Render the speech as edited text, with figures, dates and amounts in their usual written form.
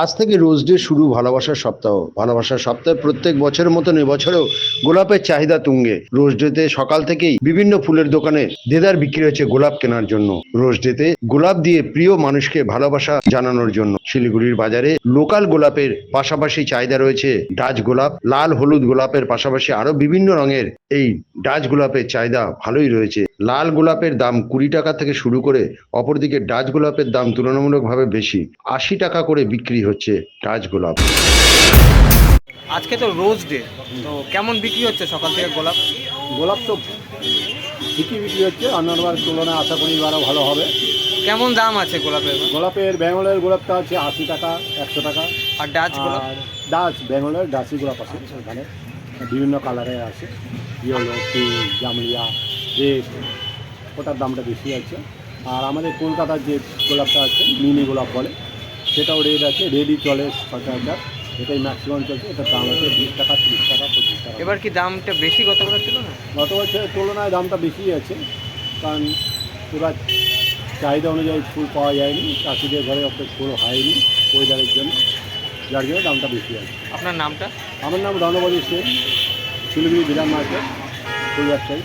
আজ থেকে rose day শুরু ভালোবাসার সপ্তাহ। ভালোবাসার সপ্তাহে প্রত্যেক বছরের মতন এবছরেও গোলাপের চাহিদা তুঙ্গে। রোজ ডেতে সকাল থেকেই বিভিন্ন ফুলের দোকানে দেদার বিক্রি হচ্ছে গোলাপ কেনার জন্য। রোজ ডেতে গোলাপ দিয়ে প্রিয় মানুষকে ভালোবাসা জানানোর জন্য শিলিগুড়ির বাজারে লোকাল গোলাপের পাশাপাশি চাহিদা রয়েছে ডাচ গোলাপ, লাল হলুদ গোলাপের পাশাপাশি আরো বিভিন্ন রঙের এই ডাচ গোলাপের চাহিদা ভালোই রয়েছে। লাল গোলাপের দাম 20 টাকা থেকে শুরু করে অপরদিকে ডাচ গোলাপের দাম তুলনামূলকভাবে বেশি, 80 টাকা করে বিক্রি হচ্ছে ডাচ গোলাপ। আজকে তো রোজ ডে, তো কেমন বিক্রি হচ্ছে সকাল থেকে গোলাপ? গোলাপ তো ঠিকই বিক্রি হচ্ছে, অন্যবার তুলনায় আশা করি এবারও ভালো হবে। কেমন দাম আছে গোলাপের? গোলাপের বেঙ্গলের গোলাপটা হচ্ছে 80 টাকা, 100 টাকা। আর ডাচ গোলাপ? আর ডাচ বেঙ্গলের ডাচি গোলাপ আছে, এখানে বিভিন্ন কালারের আছে, ইয়েলো, পিঙ্ক, জামলিয়া, রেড, ওটার দামটা বেশি আছে। আর আমাদের কলকাতার যে গোলাপটা আছে মিনি গোলাপ বলে, সেটাও রেড আছে, রেডই চলে সচরাচর, এটাই ম্যাক্সিমাম চলছে। এটার দাম আছে 20 টাকা, 30 টাকা, 25 টাকা। এবার কি দামটা বেশি গত বছর ছিল না? গত বছরের তুলনায় দামটা বেশি আছে, কারণ এবার চাহিদা অনুযায়ী ফুল পাওয়া যায়নি, চাষিদের ঘরে অত ফুল হয়নি ওয়েদারের জন্য, যার জন্য দামটা বেশি আছে। আপনার নামটা? আমার নাম রণবলী সেন, শিলিগুড়ি বিধান মার্কেট, ফুল ব্যবসায়ী।